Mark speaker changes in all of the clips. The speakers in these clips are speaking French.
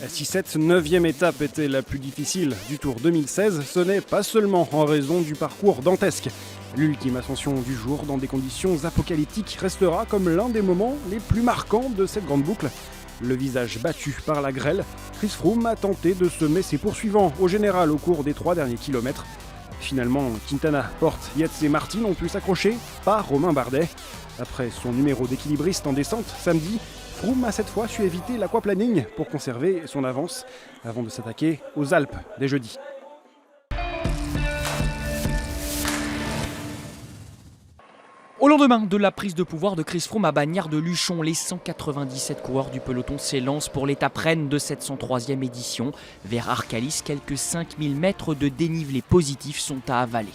Speaker 1: Si cette 9e étape était la plus difficile du Tour 2016, ce n'est pas seulement en raison du parcours dantesque. L'ultime ascension du jour dans des conditions apocalyptiques restera comme l'un des moments les plus marquants de cette grande boucle. Le visage battu par la grêle, Chris Froome a tenté de semer ses poursuivants au général au cours des 3 derniers kilomètres. Finalement, Quintana, Porte, Yates et Martin ont pu s'accrocher, pas Romain Bardet. Après son numéro d'équilibriste en descente samedi, Froome a cette fois su éviter l'aquaplaning pour conserver son avance avant de s'attaquer aux Alpes dès jeudi.
Speaker 2: Au lendemain de la prise de pouvoir de Chris Froome à Bagnères-de-Luchon, les 197 coureurs du peloton s'élancent pour l'étape reine de cette 103e édition. Vers Arcalis, quelques 5000 mètres de dénivelé positif sont à avaler.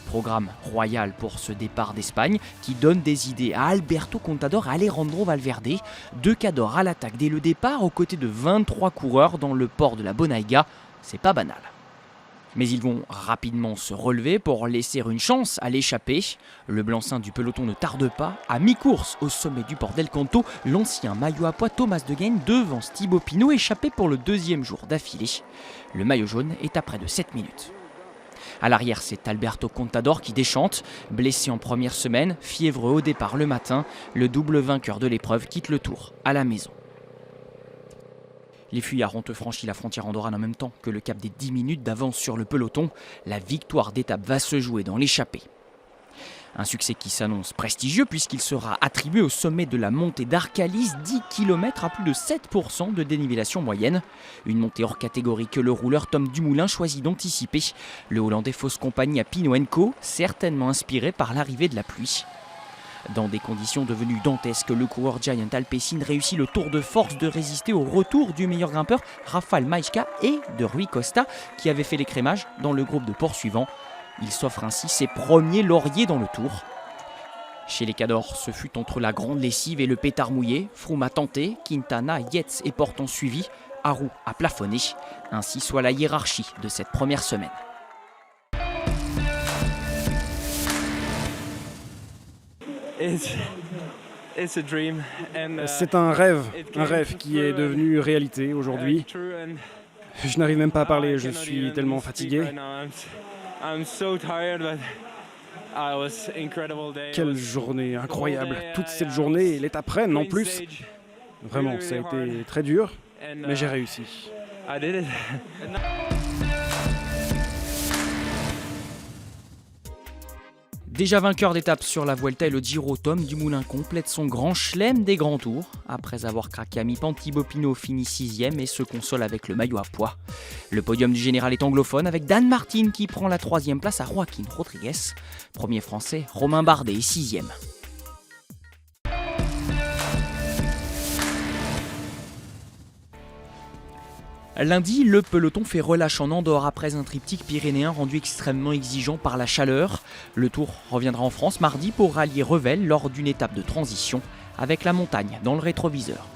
Speaker 2: Programme royal pour ce départ d'Espagne qui donne des idées à Alberto Contador et Alejandro Valverde. 2 cadors à l'attaque dès le départ aux côtés de 23 coureurs dans le port de la Bonaiga. C'est pas banal. Mais ils vont rapidement se relever pour laisser une chance à l'échappée. Le blanc-seing du peloton ne tarde pas. À mi-course au sommet du port d'El Canto, l'ancien maillot à pois Thomas De Gendt devance Thibaut Pinot échappé pour le 2e jour d'affilée. Le maillot jaune est à près de 7 minutes. À l'arrière, c'est Alberto Contador qui déchante. Blessé en première semaine, fiévreux au départ le matin, le double vainqueur de l'épreuve quitte le Tour à la maison. Les fuyards ont franchi la frontière andorrane en même temps que le cap des 10 minutes d'avance sur le peloton. La victoire d'étape va se jouer dans l'échappée. Un succès qui s'annonce prestigieux puisqu'il sera attribué au sommet de la montée d'Arcalis, 10 km à plus de 7% de dénivellation moyenne. Une montée hors catégorie que le rouleur Tom Dumoulin choisit d'anticiper. Le Hollandais fausse compagnie à Pinot & Co, certainement inspiré par l'arrivée de la pluie. Dans des conditions devenues dantesques, le coureur Giant Alpecin réussit le tour de force de résister au retour du meilleur grimpeur Rafał Majka et de Rui Costa qui avait fait l'écrémage dans le groupe de poursuivants. Il s'offre ainsi ses premiers lauriers dans le Tour. Chez les cadors, ce fut entre la grande lessive et le pétard mouillé. Froome a tenté, Quintana, Yates et Porte ont suivi. Aru a plafonné. Ainsi soit la hiérarchie de cette première semaine.
Speaker 1: C'est un rêve qui est devenu réalité aujourd'hui. Je n'arrive même pas à parler, je suis tellement fatigué. Quelle journée incroyable, toute cette journée et l'étape reine en plus. Vraiment, ça a été très dur, mais j'ai réussi.
Speaker 2: Déjà vainqueur d'étape sur la Vuelta et le Giro, Tom Dumoulin complète son grand chelem des grands tours. Après avoir craqué à mi-pente, Thibaut Pinot finit 6e et se console avec le maillot à pois. Le podium du général est anglophone avec Dan Martin qui prend la 3e place à Joaquín Rodríguez. Premier français, Romain Bardet est 6e. Lundi, le peloton fait relâche en Andorre après un triptyque pyrénéen rendu extrêmement exigeant par la chaleur. Le Tour reviendra en France mardi pour rallier Revel lors d'une étape de transition avec la montagne dans le rétroviseur.